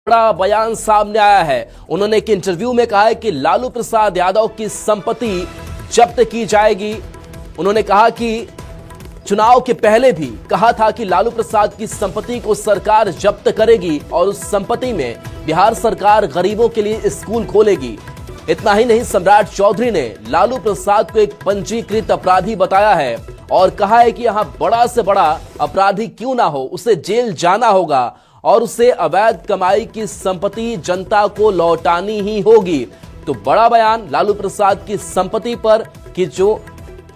बड़ा बयान सामने आया है। उन्होंने एक इंटरव्यू में कहा है कि लालू प्रसाद यादव की संपत्ति जब्त की जाएगी। उन्होंने कहा कि चुनाव के पहले भी कहा था कि लालू प्रसाद की संपत्ति को सरकार जब्त करेगी और उस संपत्ति में बिहार सरकार गरीबों के लिए स्कूल खोलेगी। इतना ही नहीं, सम्राट चौधरी ने लालू प्रसाद को एक पंजीकृत अपराधी बताया है और कहा है कि यहां बड़ा से बड़ा अपराधी क्यों ना हो, उसे जेल जाना होगा और उसे अवैध कमाई की संपत्ति जनता को लौटानी ही होगी। तो बड़ा बयान लालू प्रसाद की संपत्ति पर कि जो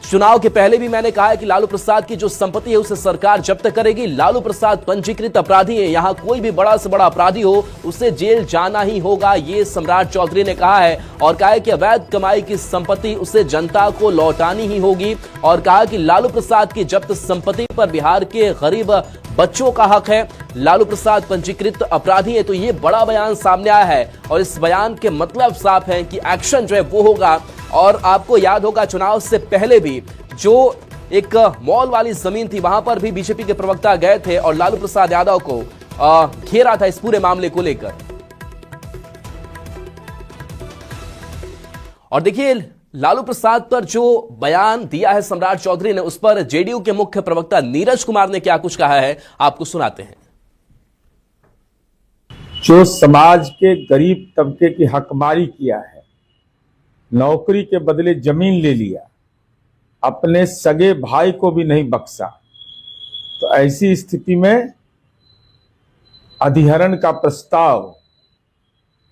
चुनाव के पहले भी मैंने कहा है कि लालू प्रसाद की जो संपत्ति है उसे सरकार जब्त करेगी। लालू प्रसाद पंजीकृत अपराधी है, यहां कोई भी बड़ा से बड़ा अपराधी हो उसे जेल जाना ही होगा, ये सम्राट चौधरी ने कहा है। और कहा है कि अवैध कमाई की संपत्ति उसे जनता को लौटानी ही होगी और कहा कि लालू प्रसाद की जब्त संपत्ति पर बिहार के गरीब बच्चों का हक है। लालू प्रसाद पंजीकृत अपराधी है, तो ये बड़ा बयान सामने आया है और इस बयान के मतलब साफ है कि एक्शन जो है वो होगा। और आपको याद होगा चुनाव से पहले भी जो एक मॉल वाली जमीन थी वहां पर भी बीजेपी के प्रवक्ता गए थे और लालू प्रसाद यादव को घेरा था इस पूरे मामले को लेकर। और देखिए लालू प्रसाद पर जो बयान दिया है सम्राट चौधरी ने, उस पर जेडीयू के मुख्य प्रवक्ता नीरज कुमार ने क्या कुछ कहा है आपको सुनाते हैं। जो समाज के गरीब तबके की हकमारी किया है, नौकरी के बदले जमीन ले लिया, अपने सगे भाई को भी नहीं बख्शा, तो ऐसी स्थिति में अधिहरण का प्रस्ताव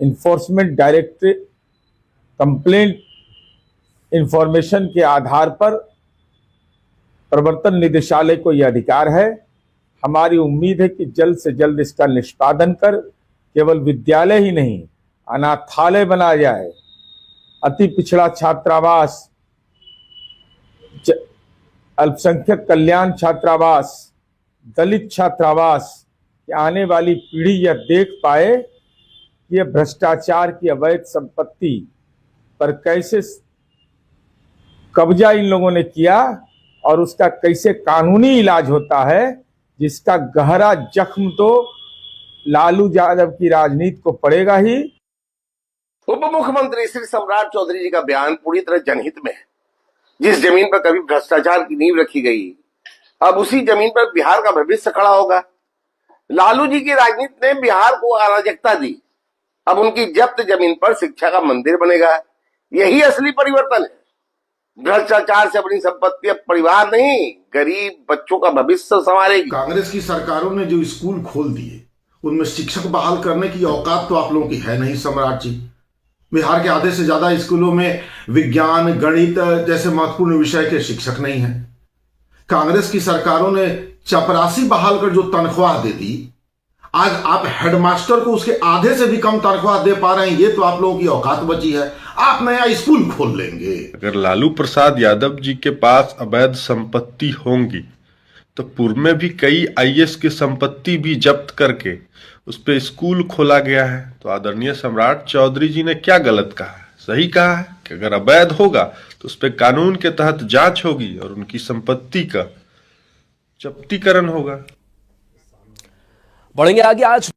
इन्फोर्समेंट डायरेक्टरेट कंप्लेंट इंफॉर्मेशन के आधार पर प्रवर्तन निदेशालय को यह अधिकार है। हमारी उम्मीद है कि जल्द से जल्द इसका निष्पादन कर केवल विद्यालय ही नहीं अनाथालय बनाया जाए, अति पिछड़ा छात्रावास, अल्पसंख्यक कल्याण छात्रावास, दलित छात्रावास कि आने वाली पीढ़ी यह देख पाए कि यह भ्रष्टाचार की अवैध संपत्ति पर कैसे कब्जा इन लोगों ने किया और उसका कैसे कानूनी इलाज होता है, जिसका गहरा जख्म तो लालू यादव की राजनीति को पड़ेगा ही। उप मुख्यमंत्री श्री सम्राट चौधरी जी का बयान पूरी तरह जनहित में है। जिस जमीन पर कभी भ्रष्टाचार की नींव रखी गई, अब उसी जमीन पर बिहार का भविष्य खड़ा होगा। लालू जी की राजनीति ने बिहार को अराजकता दी, अब उनकी जब्त जमीन पर शिक्षा का मंदिर बनेगा। यही असली परिवर्तन है। भ्रष्टाचार से अपनी संपत्ति अब परिवार नहीं, गरीब बच्चों का भविष्य संवारेगी। कांग्रेस की सरकारों ने जो स्कूल खोल दिए उनमें शिक्षक बहाल करने की औकात तो आप लोगों की है नहीं सम्राट जी। बिहार के आधे से ज्यादा स्कूलों में विज्ञान गणित जैसे महत्वपूर्ण विषय के शिक्षक नहीं हैं। कांग्रेस की सरकारों ने चपरासी बहाल कर जो तनख्वाह दे दी, आज आप हेडमास्टर को उसके आधे से भी कम तनख्वाह दे पा रहे हैं। ये तो आप लोगों की औकात बची है, आप नया स्कूल खोल लेंगे। अगर लालू प्रसाद यादव जी के पास अवैध संपत्ति होंगी तो पूर्व में भी कई आईएएस की संपत्ति भी जब्त करके उस पर स्कूल खोला गया है। तो आदरणीय सम्राट चौधरी जी ने क्या गलत कहा है? सही कहा है कि अगर अवैध होगा तो उस पर कानून के तहत जांच होगी और उनकी संपत्ति का जब्तीकरण होगा। बढ़ेंगे आगे। आज